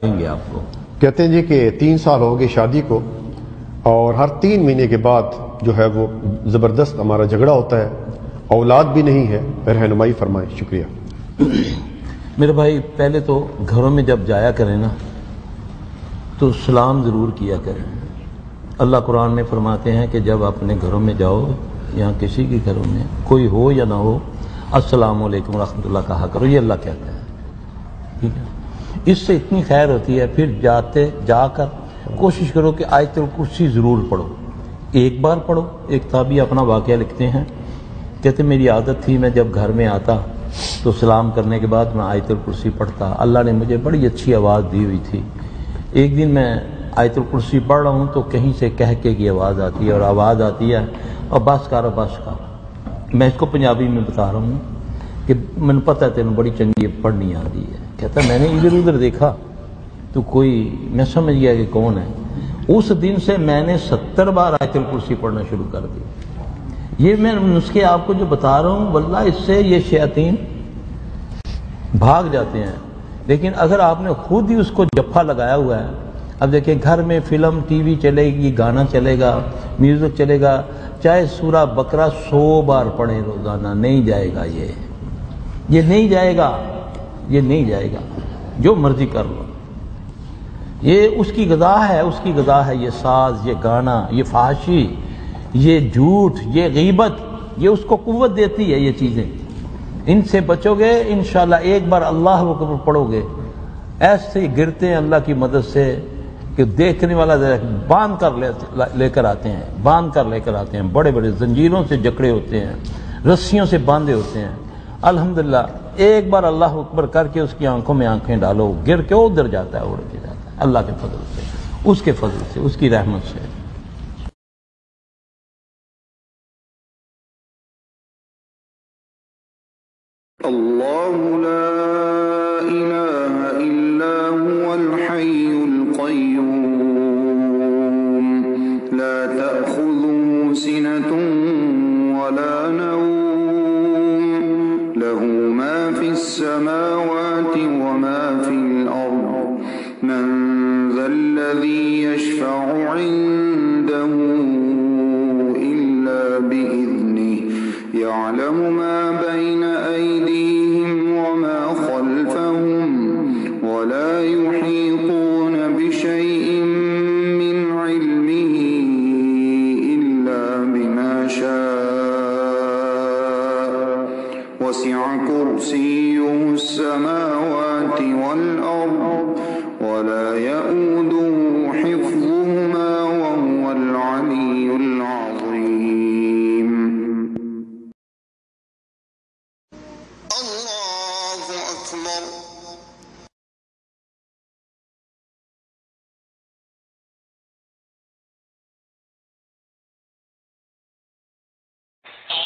دیں گے آپ کو. کہتے ہیں جی کہ 3 سال ہو گئے شادی کو اور ہر 3 مہینے کے بعد جو ہے وہ زبردست ہمارا جھگڑا ہوتا ہے, اولاد بھی نہیں ہے, رہنمائی فرمائیں. شکریہ. میرے بھائی پہلے تو گھروں میں جب جایا کریں نا تو سلام ضرور کیا کریں. اللہ قرآن میں فرماتے ہیں کہ جب اپنے گھروں میں جاؤ یا کسی کے گھروں میں کوئی ہو یا نہ ہو, السلام علیکم ورحمۃ اللہ کہا کرو. یہ اللہ کہتا ہے, ٹھیک ہے. اس سے اتنی خیر ہوتی ہے. پھر جا کر کوشش کرو کہ آیت الکرسی ضرور پڑھو. ایک بار پڑھو. ایک تابعی اپنا واقعہ لکھتے ہیں, کہتے میری عادت تھی میں جب گھر میں آتا تو سلام کرنے کے بعد میں آیت الکرسی پڑھتا. اللہ نے مجھے بڑی اچھی آواز دی ہوئی تھی. ایک دن میں آیت الکرسی پڑھ رہا ہوں تو کہیں سے کہہ کے کی آواز آتی ہے, اور آواز آتی ہے اور بس کر بس کر. میں اس کو پنجابی میں بتا رہا ہوں کہ میں پتہ ہے تینوں بڑی چنگی پڑھنی آتی ہے. کہتا میں نے ادھر ادھر دیکھا تو کوئی, میں سمجھ گیا کہ کون ہے. اس دن سے میں نے 70 بار آیت الکرسی پڑھنا شروع کر دی. یہ میں نسخے آپ کو جو بتا رہا ہوں واللہ اس سے یہ شیاطین بھاگ جاتے ہیں. لیکن اگر آپ نے خود ہی اس کو جفا لگایا ہوا ہے, اب دیکھیں گھر میں فلم ٹی وی چلے گی, گانا چلے گا, میوزک چلے گا, چاہے سورہ بقرہ 100 بار پڑھیں روزانہ, نہیں جائے گا. یہ نہیں جائے گا, یہ نہیں جائے گا. جو مرضی کر لو, یہ اس کی غذا ہے, اس کی غذا ہے. یہ ساز, یہ گانا, یہ فحاشی, یہ جھوٹ, یہ غیبت, یہ اس کو قوت دیتی ہے. یہ چیزیں ان سے بچو گے انشاءاللہ. ایک بار اللہ اکبر پڑھو گے ایسے گرتے ہیں اللہ کی مدد سے کہ دیکھنے والا باندھ کر لے کر آتے ہیں, باندھ کر لے کر آتے ہیں. بڑے بڑے زنجیروں سے جکڑے ہوتے ہیں, رسیوں سے باندھے ہوتے ہیں. الحمدللہ ایک بار اللہ اکبر کر کے اس کی آنکھوں میں آنکھیں ڈالو, گر کے ادھر جاتا ہے, اڑ کے جاتا ہے. اللہ کے فضل سے, اس کے فضل سے, اس کی رحمت سے. اللہ لا الہ الا هو الحی القیوم لا تأخذه سنة ولا نوم له ما في السماوات وما في الأرض من ذا الذي يشفع عنده إلا بإذنه يعلم ما بين أيديهم وما خلفهم ولا يحيطون بشيء من علمه إلا بما شاء وسع كرسيه السماوات والأرض ولا يؤوده حفظهما وهو العلي العظيم. الله أكبر.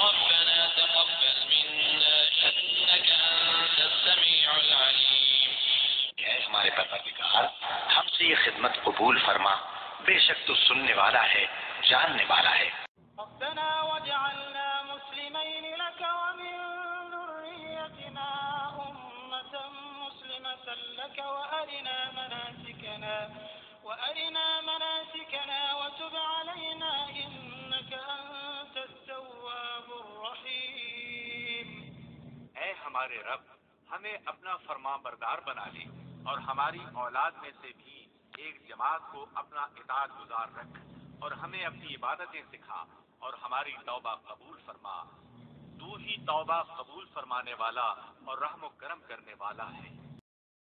ربنا تقبل منا إنك أنت السميع العليم. اے ہمارے پروردگار ہم سے یہ خدمت قبول فرما, بے شک تو سننے والا ہے, جاننے والا ہے. ربنا واجعلنا مسلمين لك ومن ذريتنا أمة مسلمة لك وأرنا مناسكنا وتب علينا إنك أنت التواب الرحيم. اے ہمارے رب ہمیں اپنا فرما بردار بنا لے اور ہماری اولاد میں سے بھی ایک جماعت کو اپنا اطاعت گزار رکھ, اور ہمیں اپنی عبادتیں سکھا اور ہماری توبہ قبول فرما. تو ہی توبہ قبول فرمانے والا اور رحم و کرم کرنے والا ہے.